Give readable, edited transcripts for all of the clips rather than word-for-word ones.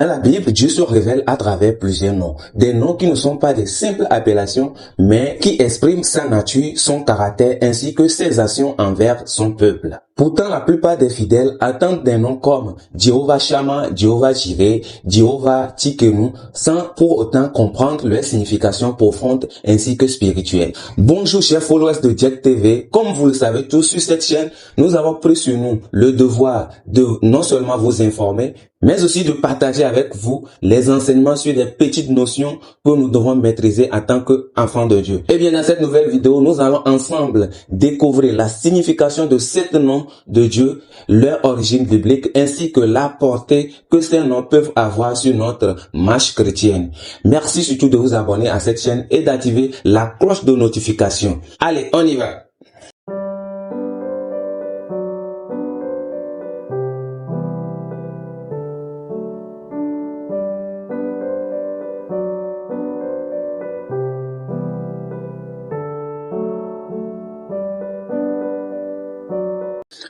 Dans la Bible, Dieu se révèle à travers plusieurs noms. Des noms qui ne sont pas des simples appellations, mais qui expriment sa nature, son caractère, ainsi que ses actions envers son peuple. Pourtant, la plupart des fidèles attendent des noms comme Jéhovah Shammah, Jéhovah Jireh, Jéhovah Tsidkenu, sans pour autant comprendre leur signification profonde ainsi que spirituelle. Bonjour chers followers de Jack TV. Comme vous le savez tous sur cette chaîne, nous avons pris sur nous le devoir de non seulement vous informer, mais aussi de partager avec vous les enseignements sur des petites notions que nous devons maîtriser en tant qu'enfants de Dieu. Et bien, dans cette nouvelle vidéo, nous allons ensemble découvrir la signification de ces noms de Dieu, leur origine biblique, ainsi que la portée que ces noms peuvent avoir sur notre marche chrétienne. Merci surtout de vous abonner à cette chaîne et d'activer la cloche de notification. Allez, on y va!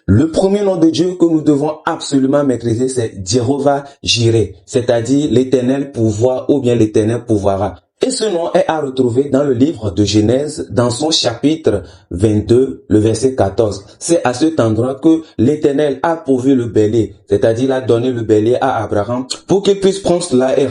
Le premier nom de Dieu que nous devons absolument maîtriser, c'est Jéhovah Jireh, c'est-à-dire l'éternel pouvoir ou bien l'éternel pouvoira. Et ce nom est à retrouver dans le livre de Genèse, dans son chapitre 22, le verset 14. C'est à cet endroit que l'Éternel a pourvu le bélier, c'est-à-dire il a donné le bélier à Abraham pour qu'il puisse prendre cela et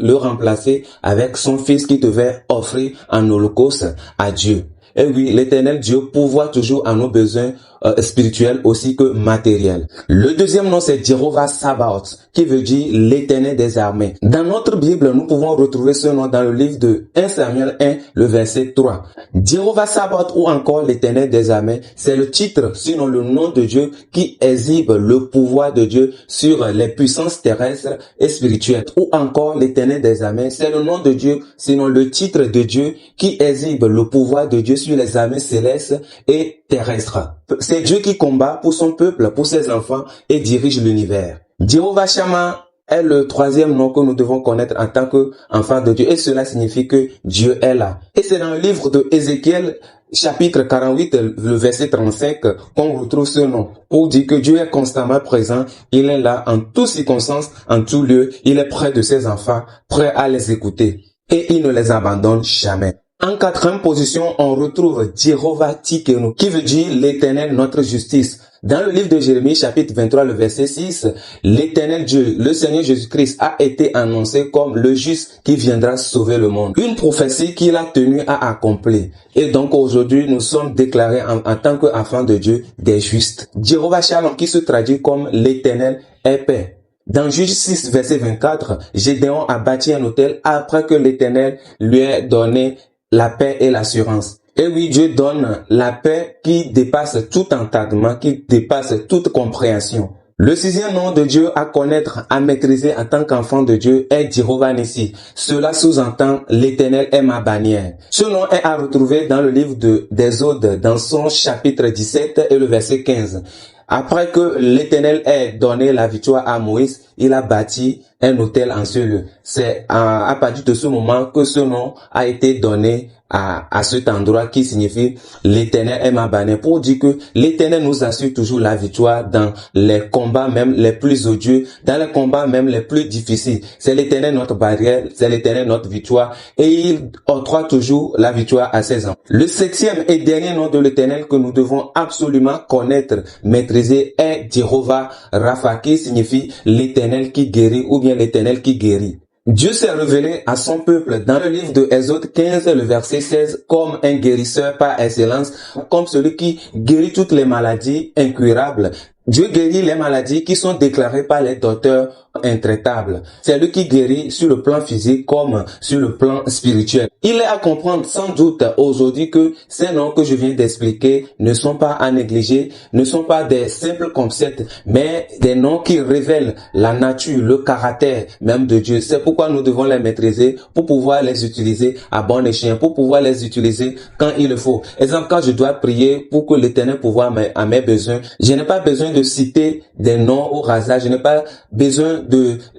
le remplacer avec son fils qui devait offrir en holocauste à Dieu. Et oui, l'Éternel Dieu pourvoit toujours à nos besoins spirituels aussi que matériels. Le deuxième nom, c'est Jéhovah Sabaoth, qui veut dire l'Éternel des armées. Dans notre Bible, nous pouvons retrouver ce nom dans le livre de 1 Samuel 1, le verset 3. Jéhovah Sabaoth ou encore l'Éternel des armées, c'est le titre, sinon le nom de Dieu qui exhibe le pouvoir de Dieu sur les puissances terrestres et spirituelles. Ou encore l'Éternel des armées, c'est le nom de Dieu, sinon le titre de Dieu qui exhibe le pouvoir de Dieu sur les armées célestes et terrestres. C'est Dieu qui combat pour son peuple, pour ses enfants et dirige l'univers. Jéhovah Shammah est le troisième nom que nous devons connaître en tant qu'enfants de Dieu et cela signifie que Dieu est là. Et c'est dans le livre de Ézéchiel, chapitre 48, le verset 35, qu'on retrouve ce nom pour dire que Dieu est constamment présent, il est là en toutes circonstances, en tout lieu, il est près de ses enfants, prêt à les écouter et il ne les abandonne jamais. En quatrième position, on retrouve Jéhovah Tsidkenu, qui veut dire l'Éternel notre justice. Dans le livre de Jérémie, chapitre 23, le verset 6, l'Éternel Dieu, le Seigneur Jésus-Christ, a été annoncé comme le juste qui viendra sauver le monde. Une prophétie qu'il a tenue à accomplir. Et donc aujourd'hui, nous sommes déclarés en tant qu'enfants de Dieu des justes. Jéhovah Shalom, qui se traduit comme l'Éternel est paix. Dans Juge 6, verset 24, Gédéon a bâti un autel après que l'Éternel lui ait donné la paix et l'assurance. Et oui, Dieu donne la paix qui dépasse tout entendement, qui dépasse toute compréhension. Le sixième nom de Dieu à connaître, à maîtriser en tant qu'enfant de Dieu est Jéhovah Nissi. Cela sous-entend l'Éternel est ma bannière. Ce nom est à retrouver dans le livre d'Exode, dans son chapitre 17 et le verset 15. Après que l'Éternel ait donné la victoire à Moïse, il a bâti un autel en ce lieu. C'est à partir de ce moment que ce nom a été donné à cet endroit qui signifie l'Éternel est ma bannière, pour dire que l'Éternel nous assure toujours la victoire dans les combats même les plus odieux, dans les combats même les plus difficiles. C'est l'Éternel notre barrière, c'est l'Éternel notre victoire et il octroie toujours la victoire à ses enfants. Le septième et dernier nom de l'Éternel que nous devons absolument connaître, maîtriser est Jéhovah Rapha, qui signifie l'Éternel qui guérit ou bien l'Éternel qui guérit. Dieu s'est révélé à son peuple dans le livre de Exode 15, le verset 16, comme un guérisseur par excellence, comme celui qui guérit toutes les maladies incurables. Dieu guérit les maladies qui sont déclarées par les docteurs intraitables. C'est lui qui guérit sur le plan physique comme sur le plan spirituel. Il est à comprendre sans doute aujourd'hui que ces noms que je viens d'expliquer ne sont pas à négliger, ne sont pas des simples concepts, mais des noms qui révèlent la nature, le caractère même de Dieu. C'est pourquoi nous devons les maîtriser pour pouvoir les utiliser à bon escient, pour pouvoir les utiliser quand il le faut. Exemple, quand je dois prier pour que l'Éternel pourvoie à mes besoins, je n'ai pas besoin de citer des noms au hasard, je n'ai pas besoin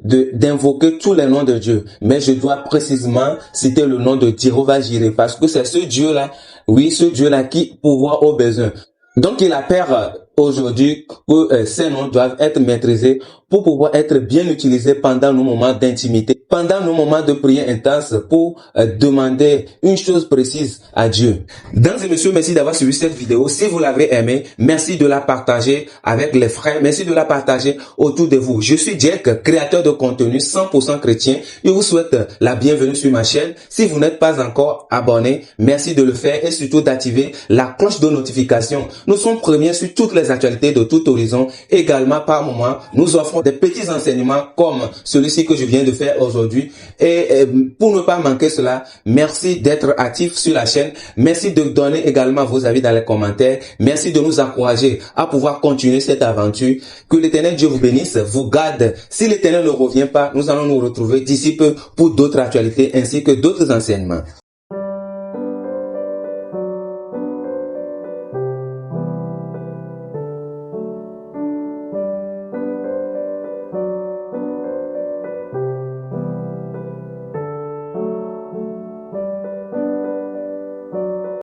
d'invoquer tous les noms de Dieu, mais je dois précisément citer le nom de Jéhovah Jireh, parce que c'est ce Dieu-là, oui, ce Dieu-là qui pourvoit aux besoins. Donc il appelle aujourd'hui que ces noms doivent être maîtrisés pour pouvoir être bien utilisé pendant nos moments d'intimité, pendant nos moments de prière intense pour demander une chose précise à Dieu. Mesdames et messieurs, merci d'avoir suivi cette vidéo. Si vous l'avez aimé, merci de la partager avec les frères. Merci de la partager autour de vous. Je suis Jack, créateur de contenu 100% chrétien. Je vous souhaite la bienvenue sur ma chaîne. Si vous n'êtes pas encore abonné, merci de le faire et surtout d'activer la cloche de notification. Nous sommes premiers sur toutes les actualités de tout horizon. Également, par moment, nous offrons des petits enseignements comme celui-ci que je viens de faire aujourd'hui. Et pour ne pas manquer cela, merci d'être actif sur la chaîne. Merci de donner également vos avis dans les commentaires. Merci de nous encourager à pouvoir continuer cette aventure. Que l'Éternel Dieu vous bénisse, vous garde. Si l'Éternel ne revient pas, nous allons nous retrouver d'ici peu pour d'autres actualités ainsi que d'autres enseignements.